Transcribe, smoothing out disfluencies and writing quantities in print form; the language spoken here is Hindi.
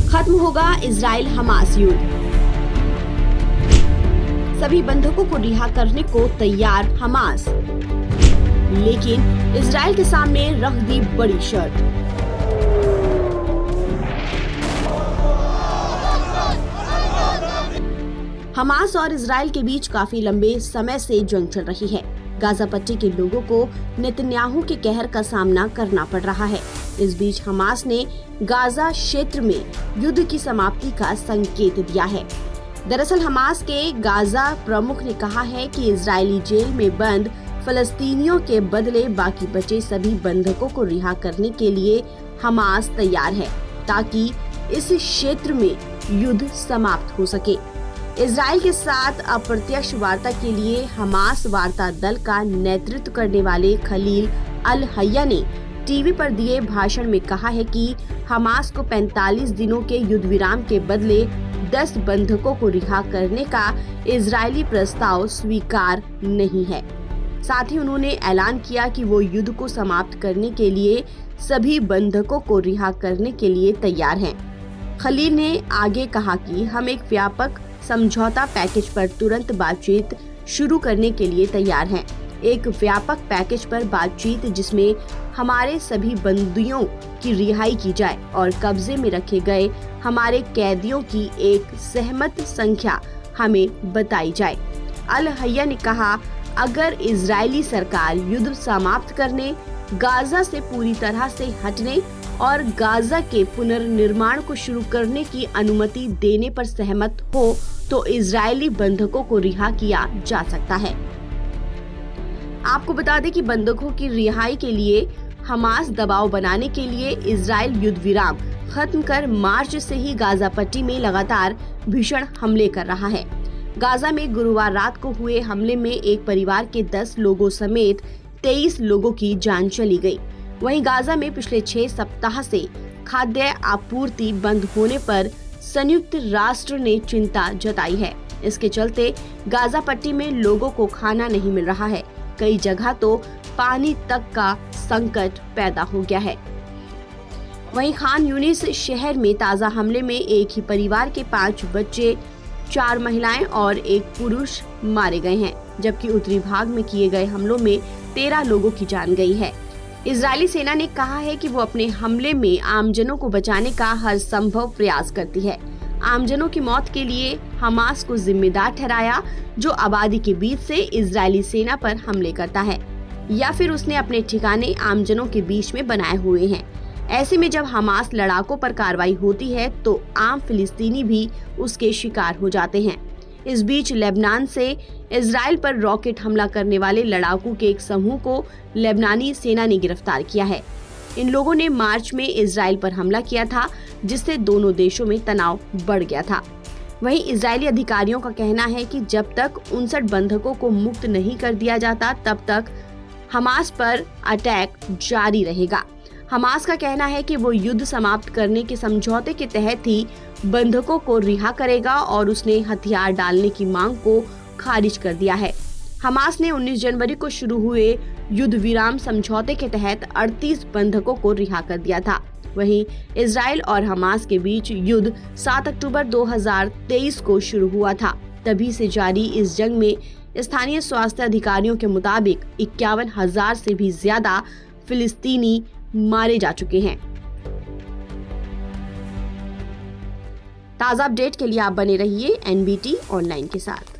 खत्म होगा इजराइल हमास युद्ध। सभी बंधकों को रिहा करने को तैयार हमास, लेकिन इजराइल के सामने रख दी बड़ी शर्त। हमास और इजराइल के बीच काफी लंबे समय से जंग चल रही है। गाजा पट्टी के लोगों को नेतन्याहू के कहर का सामना करना पड़ रहा है। इस बीच हमास ने गाजा क्षेत्र में युद्ध की समाप्ति का संकेत दिया है। दरअसल हमास के गाजा प्रमुख ने कहा है कि इजरायली जेल में बंद फलस्तीनियों के बदले बाकी बचे सभी बंधकों को रिहा करने के लिए हमास तैयार है, ताकि इस क्षेत्र में युद्ध समाप्त हो सके। इजराइल के साथ अप्रत्यक्ष वार्ता के लिए हमास वार्ता दल का नेतृत्व करने वाले खलील अल हय्या ने टीवी पर दिए भाषण में कहा है कि हमास को 45 दिनों के युद्ध विराम के बदले 10 बंधकों को रिहा करने का इजरायली प्रस्ताव स्वीकार नहीं है। साथ ही उन्होंने ऐलान किया कि वो युद्ध को समाप्त करने के लिए सभी बंधकों को रिहा करने के लिए तैयार हैं। खलील ने आगे कहा कि हम एक व्यापक समझौता पैकेज पर तुरंत बातचीत शुरू करने के लिए तैयार हैं। एक व्यापक पैकेज पर बातचीत जिसमें हमारे सभी बंदियों की रिहाई की जाए और कब्जे में रखे गए हमारे कैदियों की एक सहमत संख्या हमें बताई जाए। अल हय्या ने कहा, अगर इजरायली सरकार युद्ध समाप्त करने, गाजा से पूरी तरह से हटने और गाजा के पुनर्निर्माण को शुरू करने की अनुमति देने पर सहमत हो तो इजरायली बंधकों को रिहा किया जा सकता है। आपको बता दें कि बंधकों की रिहाई के लिए हमास दबाव बनाने के लिए इजराइल युद्ध विराम खत्म कर मार्च से ही गाजा पट्टी में लगातार भीषण हमले कर रहा है। गाजा में गुरुवार रात को हुए हमले में एक परिवार के 10 लोगों समेत 23 लोगों की जान चली गई। वहीं गाजा में पिछले 6 सप्ताह से खाद्य आपूर्ति बंद होने पर संयुक्त राष्ट्र ने चिंता जताई है। इसके चलते गाजा पट्टी में लोगों को खाना नहीं मिल रहा है। कई जगह तो पानी तक का संकट पैदा हो गया है। वहीं खान यूनिस शहर में ताजा हमले में एक ही परिवार के 5 बच्चे, 4 महिलाएं और 1 पुरुष मारे गए हैं, जबकि उत्तरी भाग में किए गए हमलों में 13 लोगों की जान गई है। इजरायली सेना ने कहा है कि वो अपने हमले में आमजनों को बचाने का हर संभव प्रयास करती है। आमजनों की मौत के लिए हमास को जिम्मेदार ठहराया, जो आबादी के बीच से इजरायली सेना पर हमले करता है या फिर उसने अपने ठिकाने आमजनों के बीच में बनाए हुए हैं। ऐसे में जब हमास लड़ाकों पर कार्रवाई होती है तो आम फिलिस्तीनी भी उसके शिकार हो जाते हैं। इस बीच लेबनान से इजराइल पर रॉकेट हमला करने वाले लड़ाकों के एक समूह को लेबनानी सेना ने गिरफ्तार किया है। इन लोगों ने मार्च में इजराइल पर हमला किया था, जिससे दोनों देशों में तनाव बढ़ गया था। वहीं इजरायली अधिकारियों का कहना है कि जब तक 59 बंधकों को मुक्त नहीं कर दिया जाता तब तक हमास पर अटैक जारी रहेगा। हमास का कहना है कि वो युद्ध समाप्त करने के समझौते के तहत ही बंधकों को रिहा करेगा और उसने हथियार डालने की मांग को खारिज कर दिया है। हमास ने 19 जनवरी को शुरू हुए युद्ध विराम समझौते के तहत 38 बंधकों को रिहा कर दिया था। वहीं इजराइल और हमास के बीच युद्ध 7 अक्टूबर 2023 को शुरू हुआ था। तभी से जारी इस जंग में स्थानीय स्वास्थ्य अधिकारियों के मुताबिक 51,000 से भी ज्यादा फिलिस्तीनी मारे जा चुके हैं। ताज़ा अपडेट के लिए आप बने रहिए NBT ऑनलाइन के साथ।